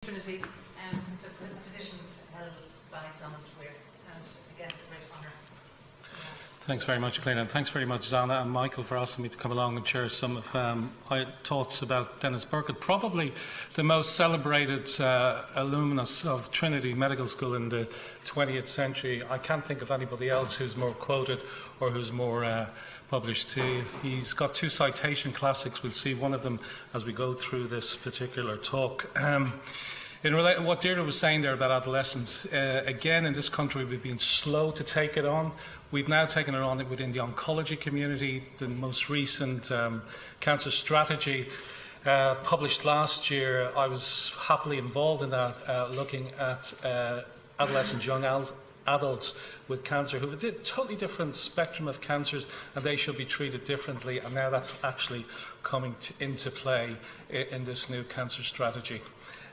Trinity, the positions held by Donald Weir, and again it's a great honour. Thanks very much, Claire, and thanks very much, Zana and Michael, for asking me to come along and share some of my thoughts about Denis Burkett, probably the most celebrated alumnus of Trinity Medical School in the 20th century. I can't think of anybody else who's more quoted or who's more published too. He's got 2 citation classics. We'll see one of them as we go through this particular talk. In what Deirdre was saying there about adolescence, again in this country we've been slow to take it on. We've now taken it on within the oncology community. The most recent cancer strategy published last year, I was happily involved in that, looking at adolescent young adults with cancer who have a totally different spectrum of cancers, and they should be treated differently, and now that's actually coming into play in this new cancer strategy.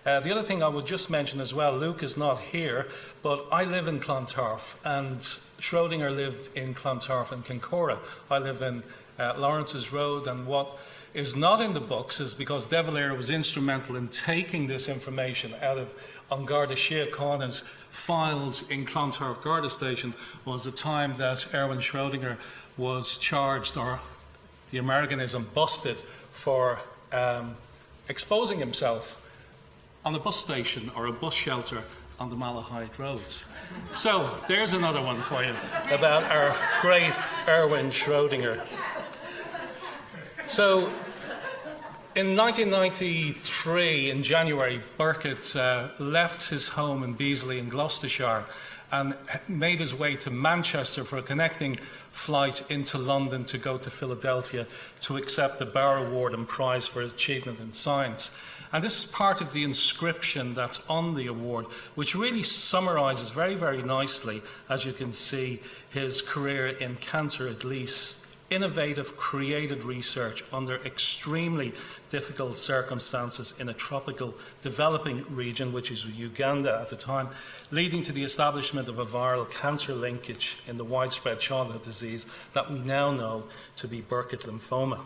The other thing I would just mention as well, Luke is not here, but I live in Clontarf, and Schrödinger lived in Clontarf and Kincora. I live in Lawrence's Road, and what is not in the books is because De Valera was instrumental in taking this information out of An Garda Síochána's files in Clontarf Garda Station, was the time that Erwin Schrödinger was charged, or the Americanism busted, for exposing himself on a bus station or a bus shelter on the Malahide Road. So there's another one for you about our great Erwin Schrödinger. So in 1993, in January, Burkitt left his home in Beasley in Gloucestershire and made his way to Manchester for a connecting flight into London to go to Philadelphia to accept the Barr Award and Prize for his achievement in science. And this is part of the inscription that's on the award, which really summarises very, very nicely, as you can see, his career in cancer at least. Innovative, creative research under extremely difficult circumstances in a tropical developing region, which is Uganda at the time, leading to the establishment of a viral cancer linkage in the widespread childhood disease that we now know to be Burkitt lymphoma.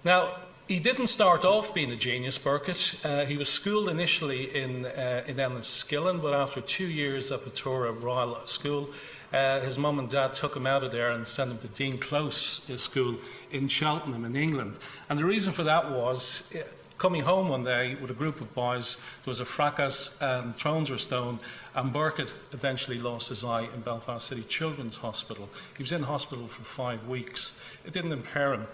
Now, he didn't start off being a genius, Burkitt. He was schooled initially in Enniskillen, but after 2 years at Petora Royal School, his mum and dad took him out of there and sent him to Dean Close School in Cheltenham in England. And the reason for that was, coming home one day with a group of boys, there was a fracas and thrones were stoned, and Burkitt eventually lost his eye in Belfast City Children's Hospital. He was in hospital for 5 weeks. It didn't impair him.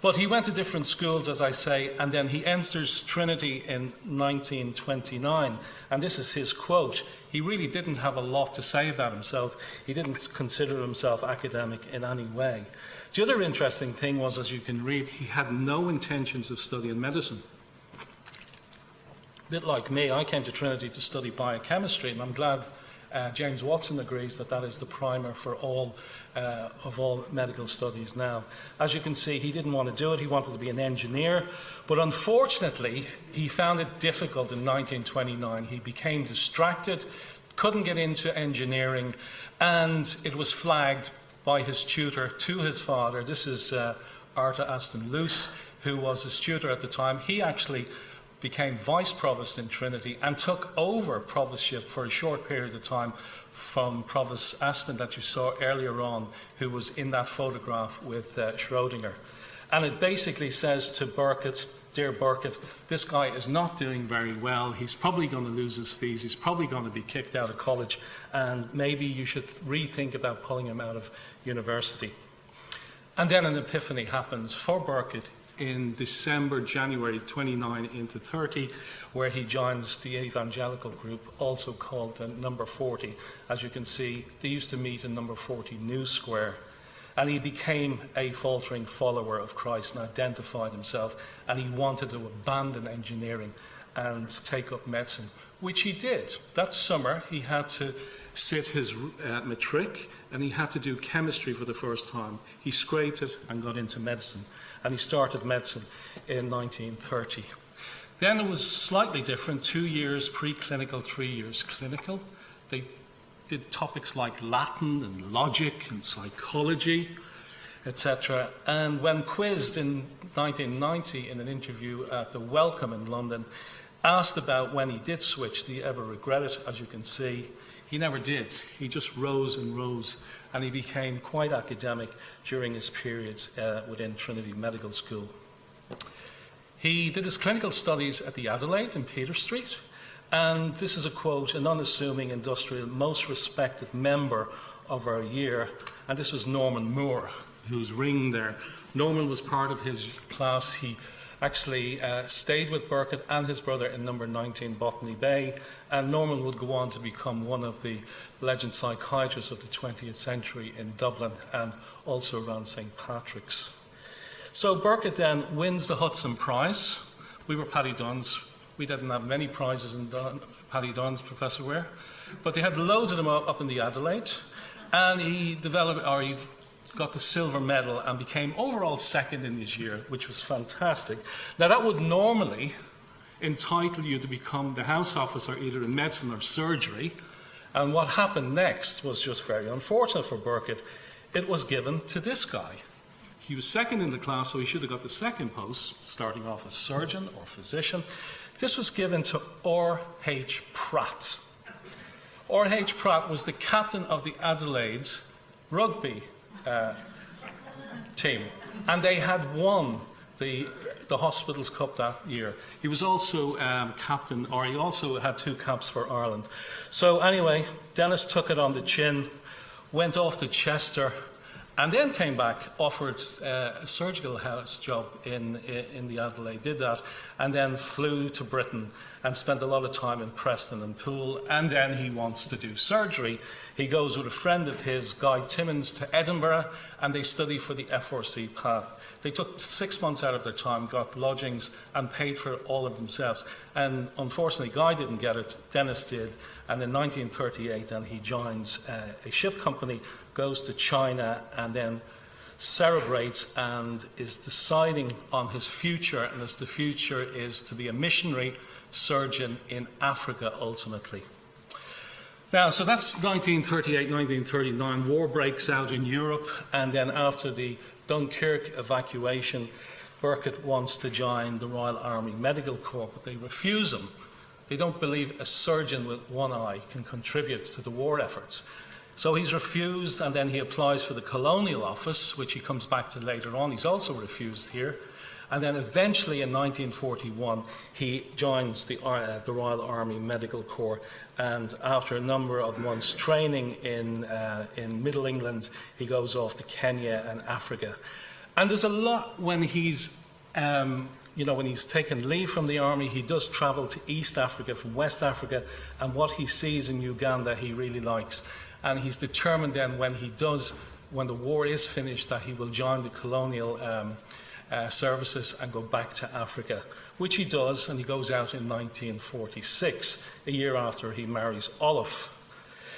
But he went to different schools, as I say, and then he enters Trinity in 1929. And this is his quote. He really didn't have a lot to say about himself. He didn't consider himself academic in any way. The other interesting thing was, as you can read, he had no intentions of studying medicine. A bit like me, I came to Trinity to study biochemistry, and I'm glad James Watson agrees that that is the primer for all medical studies now. As you can see, he didn't want to do it. He wanted to be an engineer, but unfortunately he found it difficult in 1929. He became distracted, couldn't get into engineering, and it was flagged by his tutor to his father. This is Arta Aston Luce, who was his tutor at the time. He actually became vice provost in Trinity and took over provostship for a short period of time from Provost Aston that you saw earlier on, who was in that photograph with Schrödinger. And it basically says to Burkitt, "Dear Burkitt, this guy is not doing very well. He's probably going to lose his fees. He's probably going to be kicked out of college, and maybe you should rethink about pulling him out of university." And then an epiphany happens for Burkitt in January 29 into 30, where he joins the evangelical group, also called the Number 40. As you can see, they used to meet in Number 40 New Square. And he became a faltering follower of Christ and identified himself, and he wanted to abandon engineering and take up medicine, which he did. That summer, he had to sit his matric, and he had to do chemistry for the first time. He scraped it and got into medicine. And he started medicine in 1930. Then it was slightly different, 2 years preclinical, 3 years clinical. They did topics like Latin and logic and psychology, etc. And when quizzed in 1990 in an interview at the Wellcome in London, Asked about when he did switch, do you ever regret it? As you can see, he never did. He just rose and rose, and he became quite academic during his period within Trinity Medical School. He did his clinical studies at the Adelaide in Peter Street, and this is a quote, "an unassuming industrial, most respected member of our year," and this was Norman Moore, who's ringing there. Norman was part of his class. He actually stayed with Burkett and his brother in number 19 Botany Bay, and Norman would go on to become one of the legend psychiatrists of the 20th century in Dublin and also around St. Patrick's. So Burkett then wins the Hudson Prize. We were Paddy Duns. We didn't have many prizes in Paddy Duns, Professor Ware, but they had loads of them up in the Adelaide, and he got the silver medal and became overall second in his year, which was fantastic. Now that would normally entitle you to become the house officer either in medicine or surgery, and what happened next was just very unfortunate for Burkett. It was given to this guy. He was second in the class, so he should have got the second post, starting off as surgeon or physician. This was given to R.H. Pratt. R.H. Pratt was the captain of the Adelaide rugby team, and they had won the Hospitals Cup that year. He was also captain, or he also had 2 caps for Ireland. So anyway, Denis took it on the chin, went off to Chester, and then came back, offered a surgical house job in the Adelaide, did that, and then flew to Britain and spent a lot of time in Preston and Poole, and then he wants to do surgery. He goes with a friend of his, Guy Timmins, to Edinburgh, and they study for the F4C path. They took 6 months out of their time, got lodgings, and paid for it all of themselves. And unfortunately, Guy didn't get it, Denis did, and in 1938, then he joins a ship company, goes to China, and then celebrates and is deciding on his future, and as the future is to be a missionary surgeon in Africa ultimately. Now, so that's 1938, 1939. War breaks out in Europe, and then after the Dunkirk evacuation, Burkett wants to join the Royal Army Medical Corps, but they refuse him. They don't believe a surgeon with one eye can contribute to the war efforts. So he's refused, and then he applies for the Colonial Office, which he comes back to later on. He's also refused here. And then eventually in 1941, he joins the Royal Army Medical Corps. And after a number of months training in Middle England, he goes off to Kenya and Africa. And there's a lot when he's, when he's taken leave from the army, he does travel to East Africa from West Africa. And what he sees in Uganda, he really likes. And he's determined then when the war is finished, that he will join the colonial services and go back to Africa, which he does, and he goes out in 1946, a year after he marries Olive.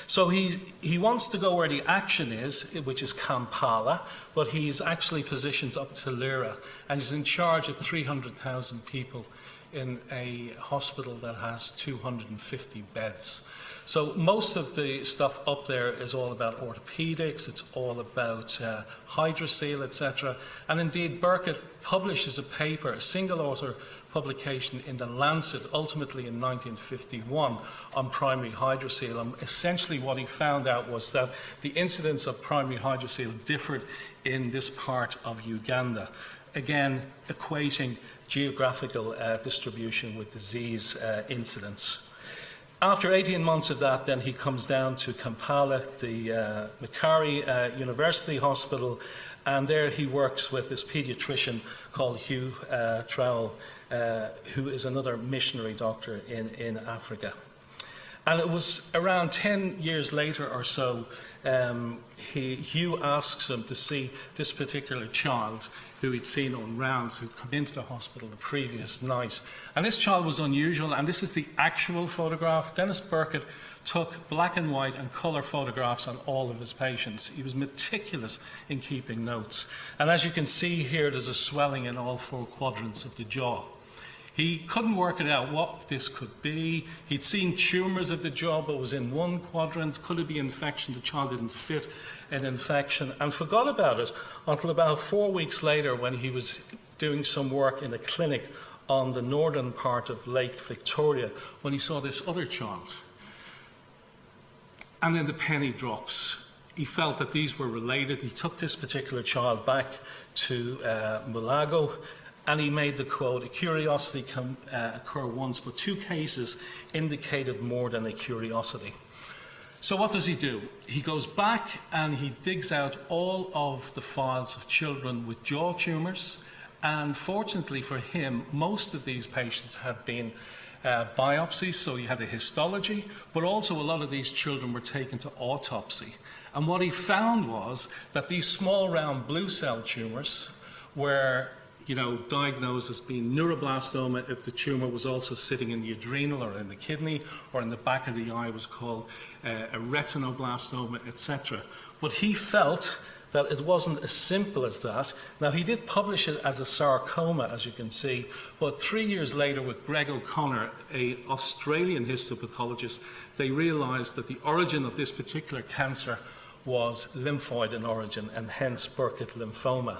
So he wants to go where the action is, which is Kampala, but he's actually positioned up to Lira, and he's in charge of 300,000 people in a hospital that has 250 beds. So most of the stuff up there is all about orthopedics, it's all about hydrocele, etc. And indeed, Burkett publishes a paper, a single author publication in the Lancet, ultimately in 1951, on primary hydrocele. And essentially what he found out was that the incidence of primary hydrocele differed in this part of Uganda. Again, equating geographical distribution with disease incidence. After 18 months of that, then he comes down to Kampala, the Macquarie University Hospital, and there he works with this paediatrician called Hugh Trowell, who is another missionary doctor in Africa. And it was around 10 years later or so, Hugh asks him to see this particular child who he'd seen on rounds, who'd come into the hospital the previous night. And this child was unusual, and this is the actual photograph. Denis Burkett took black and white and colour photographs on all of his patients. He was meticulous in keeping notes. And as you can see here, there's a swelling in all 4 quadrants of the jaw. He couldn't work it out what this could be. He'd seen tumours of the jaw, but it was in 1 quadrant. Could it be infection? The child didn't fit an infection, and forgot about it until about 4 weeks later, when he was doing some work in a clinic on the northern part of Lake Victoria when he saw this other child. And then the penny drops. He felt that these were related. He took this particular child back to Mulago, and he made the quote, "A curiosity can occur once, but 2 cases indicated more than a curiosity." So what does he do? He goes back and he digs out all of the files of children with jaw tumours, and fortunately for him, most of these patients had been biopsies, so he had a histology, but also a lot of these children were taken to autopsy. And what he found was that these small round blue cell tumours were diagnosed as being neuroblastoma if the tumour was also sitting in the adrenal or in the kidney or in the back of the eye, was called a retinoblastoma, etc. But he felt that it wasn't as simple as that. Now, he did publish it as a sarcoma, as you can see, but 3 years later with Greg O'Connor, an Australian histopathologist, they realised that the origin of this particular cancer was lymphoid in origin, and hence Burkitt lymphoma.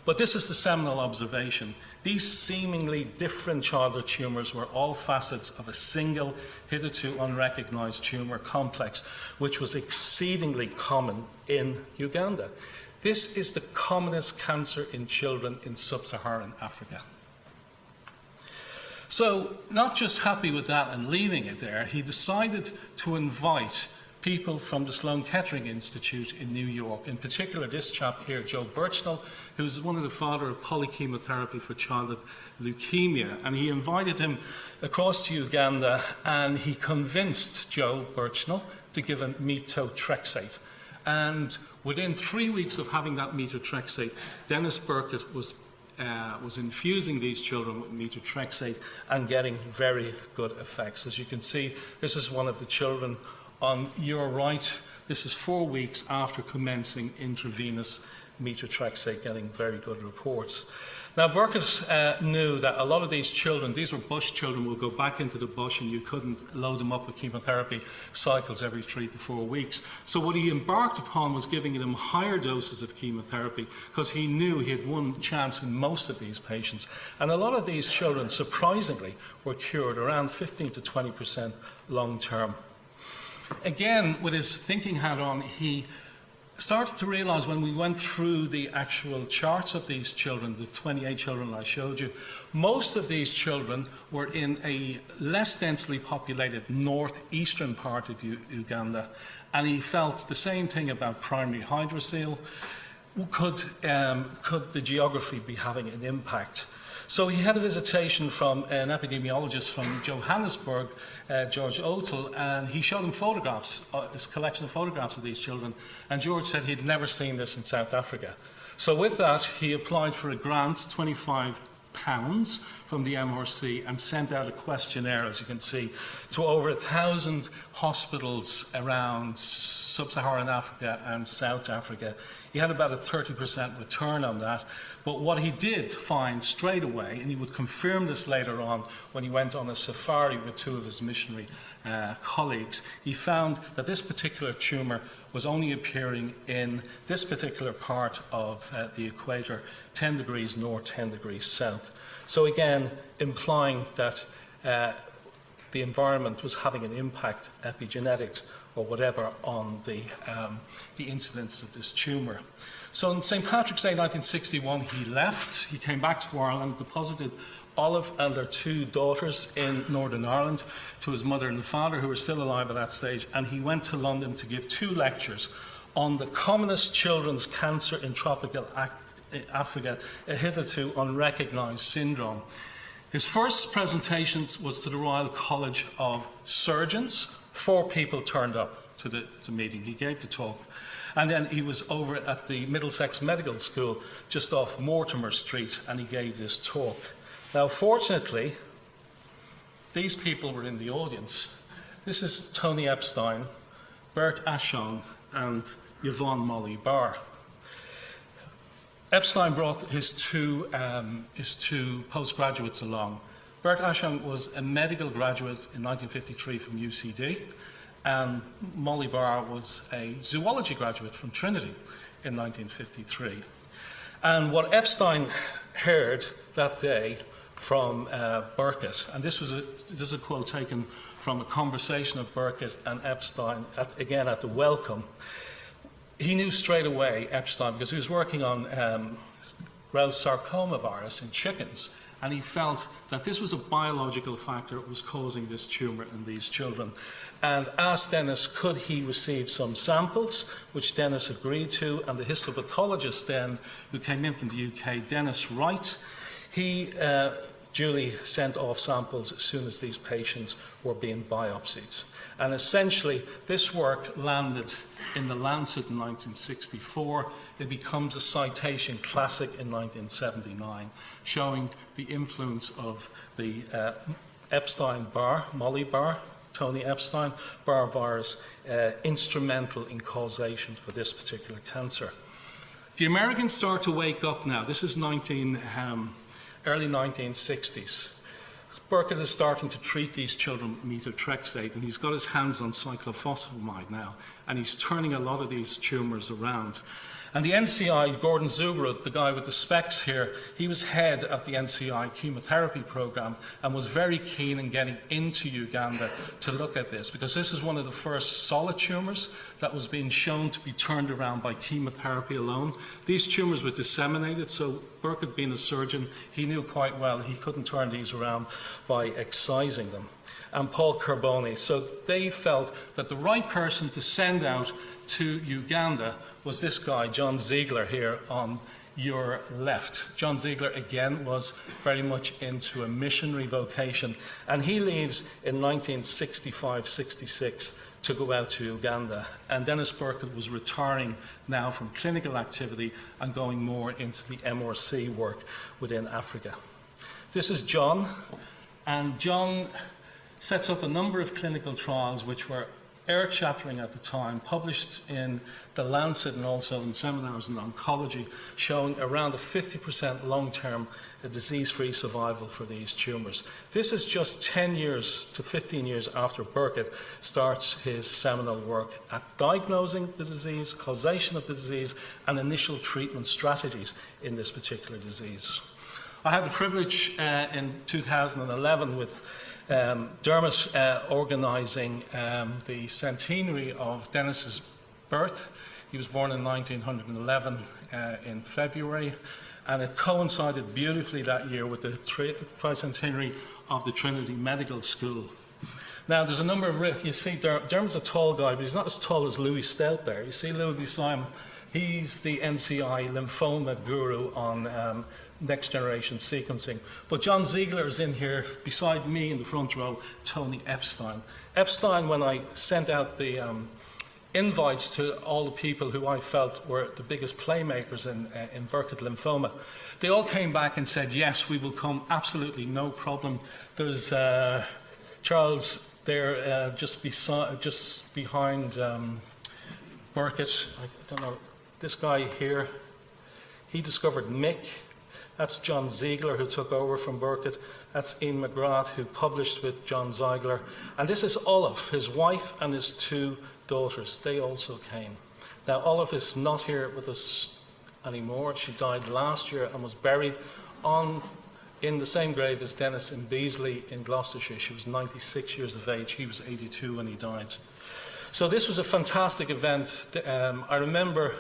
But this is the seminal observation. These seemingly different childhood tumours were all facets of a single, hitherto unrecognised tumour complex, which was exceedingly common in Uganda. This is the commonest cancer in children in sub-Saharan Africa. So, not just happy with that and leaving it there, he decided to invite people from the Sloan Kettering Institute in New York, in particular this chap here, Joe Bernal, who's one of the father of polychemotherapy for childhood leukemia. And he invited him across to Uganda, and he convinced Joe Bernal to give him methotrexate. And within 3 weeks of having that methotrexate, Denis Burkett was infusing these children with methotrexate and getting very good effects. As you can see, this is one of the children on your right. This is 4 weeks after commencing intravenous methotrexate, getting very good reports. Now, Burkett knew that a lot of these children, these were bush children, will go back into the bush and you couldn't load them up with chemotherapy cycles every 3 to 4 weeks. So what he embarked upon was giving them higher doses of chemotherapy, because he knew he had one chance in most of these patients. And a lot of these children, surprisingly, were cured, around 15 to 20% long term. Again, with his thinking hat on, he started to realise when we went through the actual charts of these children, the 28 children I showed you, most of these children were in a less densely populated northeastern part of Uganda, and he felt the same thing about primary hydrocele. Could the geography be having an impact? So he had a visitation from an epidemiologist from Johannesburg, George Otel, and he showed him photographs, his collection of photographs of these children, and George said he'd never seen this in South Africa. So with that, he applied for a grant, £25 from the MRC, and sent out a questionnaire, as you can see, to over 1,000 hospitals around sub-Saharan Africa and South Africa. He had about a 30% return on that. But what he did find straight away, and he would confirm this later on when he went on a safari with 2 of his missionary colleagues, he found that this particular tumour was only appearing in this particular part of the equator, 10 degrees north, 10 degrees south. So again, implying that the environment was having an impact, epigenetics or whatever, on the incidence of this tumour. So on St. Patrick's Day 1961, he left. He came back to Ireland, deposited Olive and their 2 daughters in Northern Ireland to his mother and father, who were still alive at that stage, and he went to London to give 2 lectures on the commonest children's cancer in tropical Africa, a hitherto unrecognised syndrome. His first presentation was to the Royal College of Surgeons. 4 people turned up to the meeting. He gave the talk. And then he was over at the Middlesex Medical School, just off Mortimer Street, and he gave this talk. Now, fortunately, these people were in the audience. This is Tony Epstein, Bert Ashong, and Yvonne Molly Barr. Epstein brought his two postgraduates along. Bert Ashong was a medical graduate in 1953 from UCD, and Molly Barr was a zoology graduate from Trinity in 1953. And what Epstein heard that day from Burkitt. And this is a quote taken from a conversation of Burkitt and Epstein, again at the welcome. He knew straight away, Epstein, because he was working on Rell's sarcoma virus in chickens, and he felt that this was a biological factor that was causing this tumour in these children, and asked Denis could he receive some samples, which Denis agreed to, and the histopathologist then, who came in from the UK, Denis Wright, he duly sent off samples as soon as these patients were being biopsied. And essentially, this work landed in the Lancet in 1964. It becomes a citation classic in 1979, showing the influence of the Epstein-Barr, Molly-Barr, Tony Epstein-Barr virus, instrumental in causation for this particular cancer. The Americans start to wake up now. This is early 1960s. Burkitt is starting to treat these children with methotrexate, and he's got his hands on cyclophosphamide now, and he's turning a lot of these tumours around. And the NCI, Gordon Zubrod, the guy with the specs here, he was head of the NCI chemotherapy program and was very keen in getting into Uganda to look at this, because this is one of the first solid tumours that was being shown to be turned around by chemotherapy alone. These tumours were disseminated, so Burkitt, being a surgeon, he knew quite well he couldn't turn these around by excising them. And Paul Carboni. So they felt that the right person to send out to Uganda was this guy, John Ziegler, here on your left. John Ziegler, again, was very much into a missionary vocation, and he leaves in 1965-66 to go out to Uganda. And Denis Burkett was retiring now from clinical activity and going more into the MRC work within Africa. This is John, and John sets up a number of clinical trials which were earth-shattering at the time, published in the Lancet and also in seminars in oncology, showing around a 50% long-term disease-free survival for these tumours. This is just 10 years to 15 years after Burkitt starts his seminal work at diagnosing the disease, causation of the disease, and initial treatment strategies in this particular disease. I had the privilege in 2011 with Dermot organising the centenary of Denis's birth. He was born in 1911 in February, and it coincided beautifully that year with the tricentenary of the Trinity Medical School. Now, there's a number of, you see, Dermot's a tall guy, but he's not as tall as Louis Stout there. You see Louis beside him, he's the NCI lymphoma guru on next generation sequencing. But John Ziegler is in here beside me in the front row, Tony Epstein. Epstein, when I sent out the invites to all the people who I felt were the biggest playmakers in Burkitt lymphoma, they all came back and said, yes, we will come, absolutely no problem. There's Charles there just behind Burkitt. I don't know, this guy here, he discovered MIC. That's John Ziegler, who took over from Burkitt. That's Ian McGrath, who published with John Ziegler. And this is Olive, his wife and his two daughters. They also came. Now, Olive is not here with us anymore. She died last year and was buried in the same grave as Denis in Beasley in Gloucestershire. She was 96 years of age. He was 82 when he died. So this was a fantastic event. I remember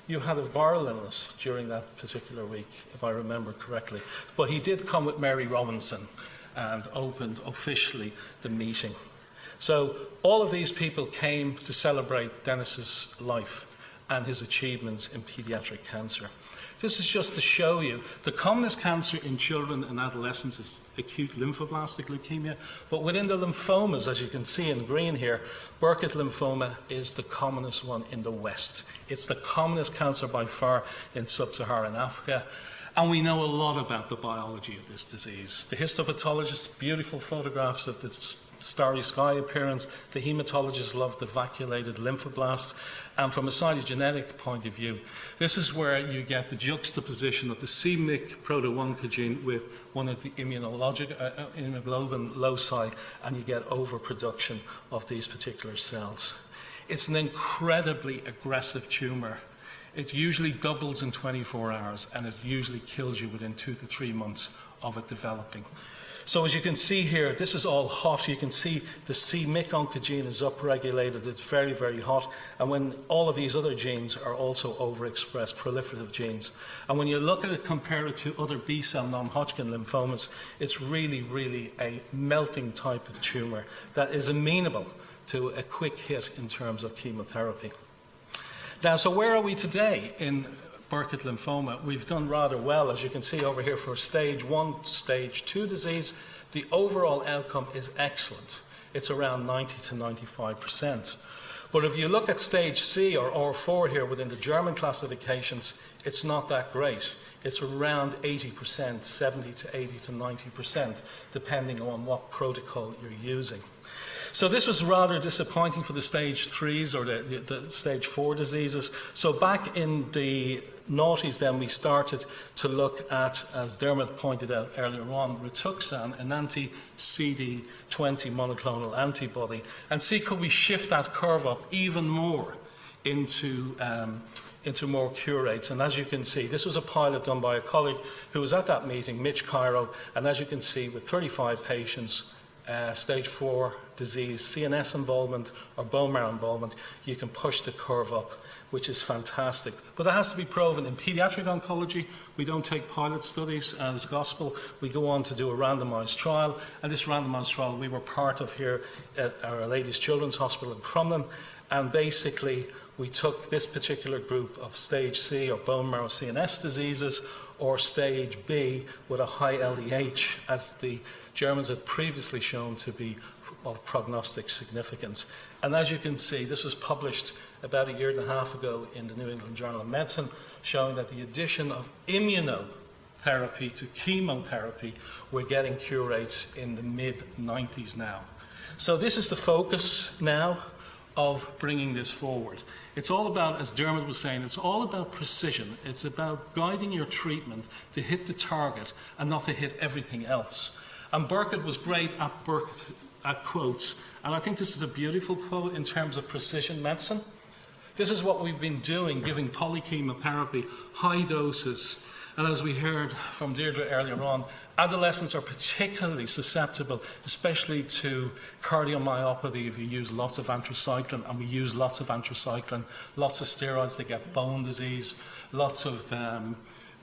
you had a viral illness during that particular week, if I remember correctly. But he did come with Mary Robinson and opened officially the meeting. So all of these people came to celebrate Denis's life and his achievements in paediatric cancer. This is just to show you the commonest cancer in children and adolescents is acute lymphoblastic leukemia, but within the lymphomas, as you can see in green here, Burkitt lymphoma is the commonest one in the West. It's the commonest cancer by far in sub-Saharan Africa, and we know a lot about the biology of this disease. The histopathologist, beautiful photographs of the starry sky appearance. The hematologists love the vacuolated lymphoblasts. And from a cytogenetic point of view, this is where you get the juxtaposition of the c-MYC proto-1 with one of the immunoglobulin loci, and you get overproduction of these particular cells. It's an incredibly aggressive tumour. It usually doubles in 24 hours, and it usually kills you within 2 to 3 months of it developing. So as you can see here, this is all hot. You can see the c-Myc oncogene is upregulated. It's very, very hot. And when all of these other genes are also overexpressed, proliferative genes. And when you look at it, compare it to other B-cell non-Hodgkin lymphomas, it's really, really a melting type of tumor that is amenable to a quick hit in terms of chemotherapy. Now, so where are we today in Burkitt lymphoma? We've done rather well, as you can see over here, for stage 1, stage 2 disease. The overall outcome is excellent. It's around 90 to 95%. But if you look at stage C or R4 here within the German classifications, it's not that great. It's around 80%, 70 to 80 to 90%, depending on what protocol you're using. So this was rather disappointing for the stage 3s or the stage 4 diseases. So back in the noughties then we started to look at, as Dermot pointed out earlier on, Rituxan, an anti-CD20 monoclonal antibody, and see could we shift that curve up even more into more cure rates. And as you can see, this was a pilot done by a colleague who was at that meeting, Mitch Cairo, and as you can see, with 35 patients, stage 4 disease, CNS involvement or bone marrow involvement, you can push the curve up, which is fantastic. But it has to be proven. In pediatric oncology, we don't take pilot studies as gospel. We go on to do a randomized trial, and this randomized trial we were part of here at Our Lady's Children's Hospital in Crumlin, and basically we took this particular group of stage C or bone marrow CNS diseases or stage B with a high LDH, as the Germans had previously shown to be of prognostic significance. And as you can see, this was published about a year and a half ago in the New England Journal of Medicine, showing that the addition of immunotherapy to chemotherapy, we're getting cure rates in the mid-90s now. So this is the focus now of bringing this forward. It's all about, as Dermot was saying, it's all about precision. It's about guiding your treatment to hit the target and not to hit everything else. And Burkitt was great at quotes, and I think this is a beautiful quote in terms of precision medicine. This is what we've been doing, giving polychemotherapy, high doses, and as we heard from Deirdre earlier on, adolescents are particularly susceptible, especially to cardiomyopathy if you use lots of anthracycline, and we use lots of anthracycline, lots of steroids, they get bone disease, lots of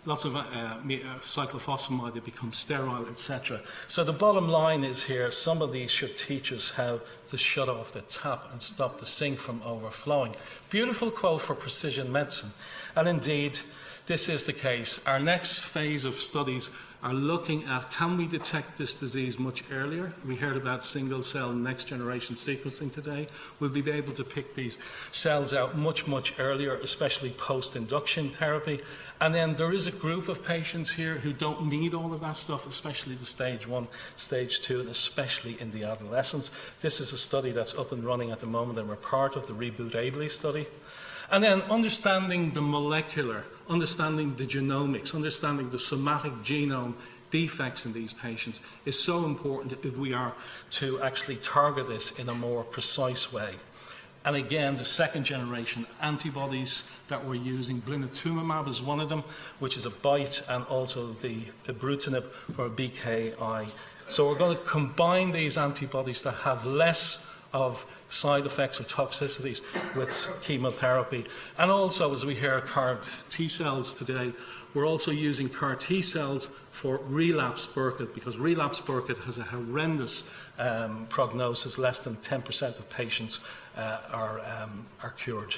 cyclophosphamide, they become sterile, etc. So the bottom line is here, some of these should teach us how to shut off the tap and stop the sink from overflowing. Beautiful quote for precision medicine. And indeed, this is the case. Our next phase of studies are looking at, can we detect this disease much earlier? We heard about single-cell next-generation sequencing today. We'll be able to pick these cells out much, much earlier, especially post-induction therapy. And then there is a group of patients here who don't need all of that stuff, especially the stage 1, stage 2, and especially in the adolescents. This is a study that's up and running at the moment, and we're part of the Reboot Ably study. And then understanding the molecular, understanding the genomics, understanding the somatic genome defects in these patients is so important if we are to actually target this in a more precise way. And again, the second generation antibodies that we're using, blinatumomab is one of them, which is a BiTE, and also the ibrutinib or BKI. So we're going to combine these antibodies that have less of side effects or toxicities with chemotherapy. And also, as we hear CAR T cells today, we're also using CAR T cells for relapse Burkitt, because relapse Burkitt has a horrendous prognosis. Less than 10% of patients are cured.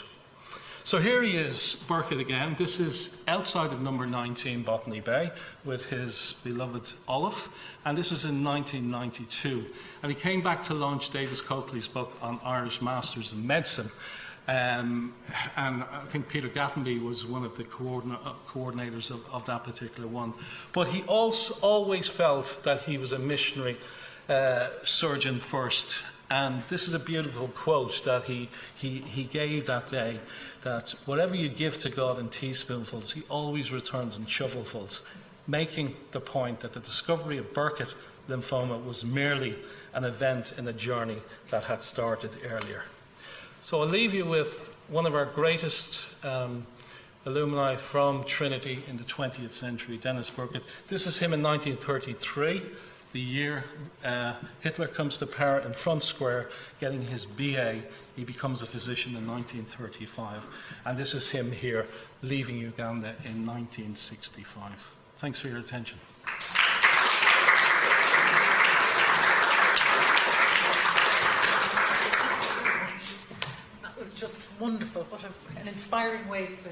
So here he is, Burkitt again. This is outside of number 19 Botany Bay with his beloved Olive, and this was in 1992. And he came back to launch Davis Coakley's book on Irish Masters in Medicine. And I think Peter Gattenby was one of the coordinators of that particular one. But he also always felt that he was a missionary surgeon first. And this is a beautiful quote that he gave that day, that whatever you give to God in teaspoonfuls, he always returns in shovelfuls, making the point that the discovery of Burkitt lymphoma was merely an event in a journey that had started earlier. So I'll leave you with one of our greatest alumni from Trinity in the 20th century, Denis Burkitt. This is him in 1933, the year Hitler comes to power in Front Square, getting his BA. He becomes a physician in 1935. And this is him here, leaving Uganda in 1965. Thanks for your attention. That was just wonderful. What an inspiring way to